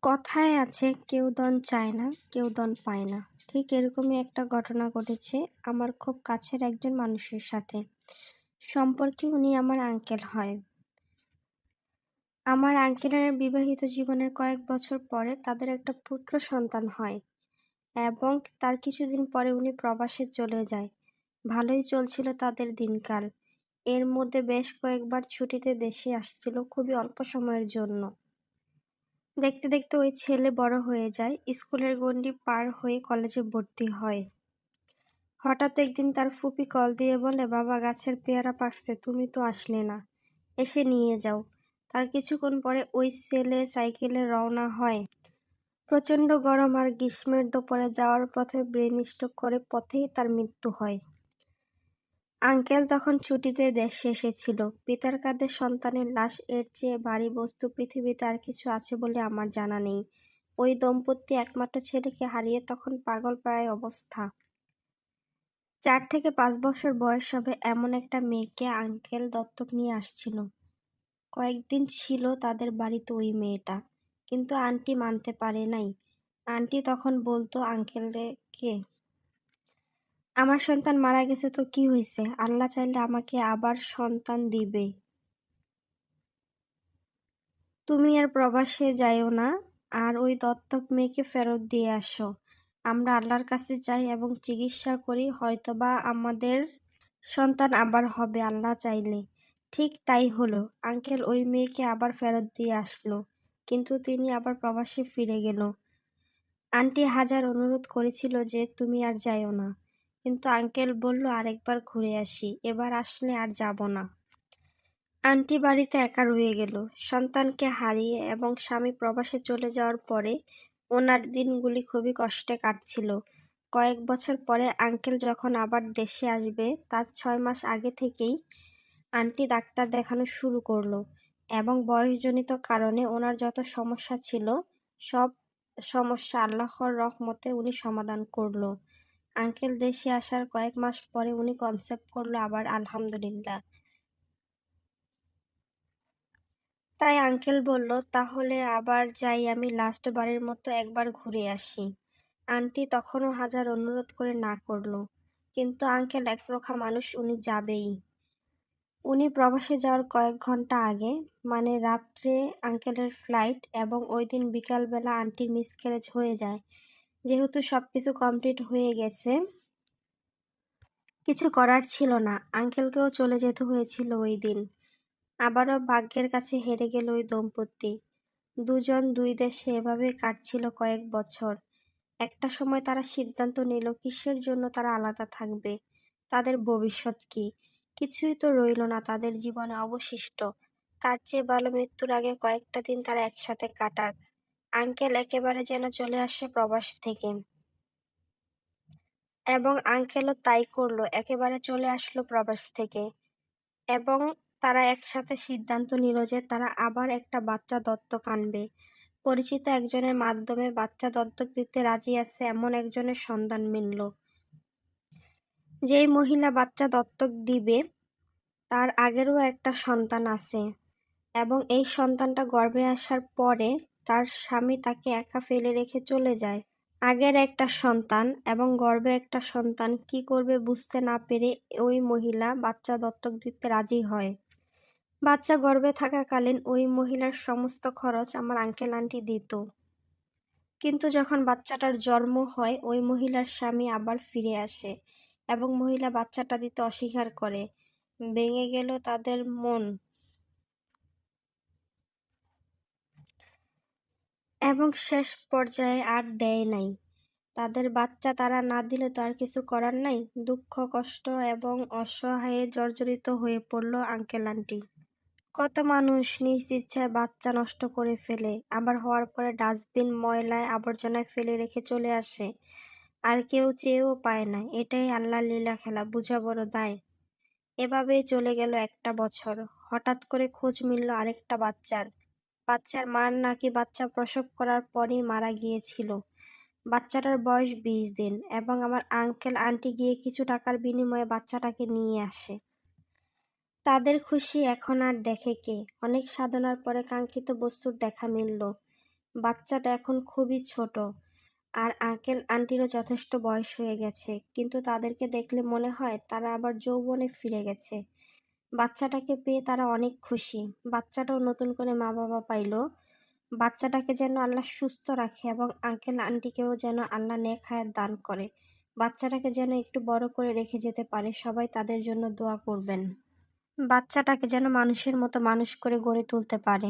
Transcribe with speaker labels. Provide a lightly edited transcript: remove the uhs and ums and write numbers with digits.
Speaker 1: কথায় আছে কেউ দন চায় না, কেউ দন পায় না। ঠিক এরকমই একটা ঘটনা ঘটেছে আমার খুব কাছের একজন মানুষের সাথে। সম্পর্কে উনি আমার আঙ্কেল হয়। আমার আঙ্কেলের বিবাহিত জীবনের কয়েক বছর পরে তাদের একটা পুত্র সন্তান হয় এবং তার কিছুদিন পরে উনি প্রবাসে চলে যায়। ভালোই চলছিল তাদের দিনকাল। এর মধ্যে বেশ কয়েকবার ছুটিতে দেশে আসছিল খুবই অল্প সময়ের জন্য। দেখতে দেখতে ওই ছেলে বড় হয়ে যায়, স্কুলের গণ্ডি পার হয়ে কলেজে ভর্তি হয়। হঠাৎ একদিন তার ফুপি কল দিয়ে বলে, বাবা গাছের পেয়ারা পাকছে, তুমি তো আসলে না, এসে নিয়ে যাও। তার কিছুক্ষণ পরে ওই ছেলে সাইকেলে রওনা হয়। প্রচণ্ড গরম আর গ্রীষ্মের দুপুরে যাওয়ার পথে ব্রেন স্ট্রোক করে পথেই তার মৃত্যু হয়। আঙ্কেল তখন ছুটিতে দেশে এসেছিল। পিতার কাঁধে সন্তানের লাশ, এর চেয়ে ভারী বস্তু পৃথিবীতে আর কিছু আছে বলে আমার জানা নেই। ওই দম্পতি একমাত্র ছেলেকে হারিয়ে তখন পাগল প্রায় অবস্থা। 4 থেকে 5 বছর বয়স হবে এমন একটা মেয়েকে আঙ্কেল দত্তক নিয়ে আসছিল। কয়েকদিন ছিল তাদের বাড়িতে ওই মেয়েটা, কিন্তু আন্টি মানতে পারে নাই। আন্টি তখন বলতো আঙ্কেলকে, আমার সন্তান মারা গেছে তো কি হয়েছে, আল্লাহ চাইলে আমাকে আবার সন্তান দিবে। তুমি আর প্রবাসে যাইও না, আর ওই দত্তক মেয়েকে ফেরত দিয়ে আসো। আমরা আল্লাহর কাছে চাই এবং চিকিৎসা করি, হয়তোবা আমাদের সন্তান আবার হবে আল্লাহ চাইলে। ঠিক তাই হলো। আঙ্কেল ওই মেয়েকে আবার ফেরত দিয়ে আসলো, কিন্তু তিনি আবার প্রবাসে ফিরে গেল। আন্টি হাজার অনুরোধ করেছিল যে তুমি আর যাইও না, কিন্তু আঙ্কেল বলল আরেকবার ঘুরে আসি, এবার আসলে আর যাব না। আন্টি বাড়িতে একা রয়ে গেল। সন্তানকে হারিয়ে এবং স্বামী প্রবাসে চলে যাওয়ার পরে ওনার দিনগুলি খুবই কষ্টে কাটছিল। কয়েক বছর পরে আঙ্কেল যখন আবার দেশে আসবে, তার 6 মাস আগে থেকেই আন্টি ডাক্তার দেখানো শুরু করলো এবং বয়সজনিত কারণে ওনার যত সমস্যা ছিল সব সমস্যা আল্লাহর রহমতে উনি সমাধান করলো। আঙ্কেল দেশে আসার কয়েক মাস পরে উনি কনসেপ্ট করলো আবার, আলহামদুলিল্লাহ। তাই আঙ্কেল বলল, তাহলে আবার যাই, আমি লাস্ট বারের মতো একবার ঘুরে আসি। আন্টি তখনও হাজার অনুরোধ করে না করলো, কিন্তু আঙ্কেল একরোখা মানুষ, উনি যাবেই। উনি প্রবাসে যাওয়ার কয়েক ঘন্টা আগে, মানে রাত্রে আঙ্কেলের ফ্লাইট, এবং ওই দিন বিকালবেলা আন্টির মিসক্যারেজ হয়ে যায়। যেহেতু সবকিছু কমপ্লিট হয়ে গেছে, কিছু করার ছিল না, আঙ্কেলকেও চলে যেতে হয়েছিল ওই দিন। আবারও ভাগ্যের কাছে হেরে গেল ওই দম্পতি। দুজন দুই দেশে এভাবে কাটছিল কয়েক বছর। একটা সময় তারা সিদ্ধান্ত নিল কিসের জন্য তারা আলাদা থাকবে, তাদের ভবিষ্যৎ কি, কিছুই তো রইল না তাদের জীবনে অবশিষ্ট। তার চেয়ে ভালো মৃত্যুর আগে কয়েকটা দিন তারা একসাথে কাটাক। আঙ্কেল একেবারে যেন চলে আসে প্রবাস থেকে, এবং আঙ্কেলও তাই করলো, একেবারে চলে আসলো প্রবাস থেকে। এবং তারা একসাথে সিদ্ধান্ত নিল যে তারা আবার একটা বাচ্চা দত্তক আনবে। পরিচিত একজনের মাধ্যমে বাচ্চা দত্তক দিতে রাজি আছে এমন একজনের সন্ধান মিলল। যেই মহিলা বাচ্চা দত্তক দিবে তার আগেরও একটা সন্তান আছে, এবং এই সন্তানটা গর্ভে আসার পরে তার স্বামী তাকে একা ফেলে রেখে চলে যায়। আগের একটা সন্তান এবং গর্ভে একটা সন্তান, কি করবে বুঝতে না পেরে ওই মহিলা বাচ্চা দত্তক দিতে রাজি হয়। বাচ্চা গর্ভে থাকাকালীন ওই মহিলার সমস্ত খরচ আমার আঙ্কেল আন্টি দিত। কিন্তু যখন বাচ্চাটার জন্ম হয়, ওই মহিলার স্বামী আবার ফিরে আসে এবং মহিলা বাচ্চাটা দিতে অস্বীকার করে। ভেঙে গেল তাদের মন, এবং শেষ পর্যায়ে আর দেয় নাই তাদের বাচ্চা। তারা না দিলে তো আর কিছু করার নাই। দুঃখ, কষ্ট এবং অসহায়ে জর্জরিত হয়ে পড়ল আঙ্কেল আন্টি। কত মানুষ নিজ ইচ্ছায় বাচ্চা নষ্ট করে ফেলে, আবার হওয়ার পরে ডাস্টবিন, ময়লায় আবর্জনায় ফেলে রেখে চলে আসে, আর কেউ চেয়েও পায় না। এটাই আল্লাহর লীলা খেলা, বুঝা বড় দায়। এভাবেই চলে গেল একটা বছর। হঠাৎ করে খোঁজ মিলল আরেকটা বাচ্চার। বাচ্চার মার নাকি বাচ্চা প্রসব করার পরই মারা গিয়েছিল। বাচ্চাটার বয়স 20 দিন, এবং আমার আঙ্কেল আন্টি গিয়ে কিছু টাকার বিনিময়ে বাচ্চাটাকে নিয়ে আসে। তাদের খুশি এখন আর দেখে কে। অনেক সাধনার পরে কাঙ্ক্ষিত বস্তুর দেখা মিলল। বাচ্চাটা এখন খুবই ছোট, আর আঙ্কেল আন্টিরও যথেষ্ট বয়স হয়ে গেছে, কিন্তু তাদেরকে দেখলে মনে হয় তারা আবার যৌবনে ফিরে গেছে। বাচ্চাটাকে পেয়ে তারা অনেক খুশি। বাচ্চাটাও নতুন করে মা বাবা পাইলো। বাচ্চাটাকে যেন আল্লাহ সুস্থ রাখে এবং আঙ্কেল আন্টিকেও যেন আল্লাহ নেক হায়াত দান করে। বাচ্চাটাকে যেন একটু বড় করে রেখে যেতে পারে, সবাই তাদের জন্য দোয়া করবেন। বাচ্চাটাকে যেন মানুষের মতো মানুষ করে গড়ে তুলতে পারে।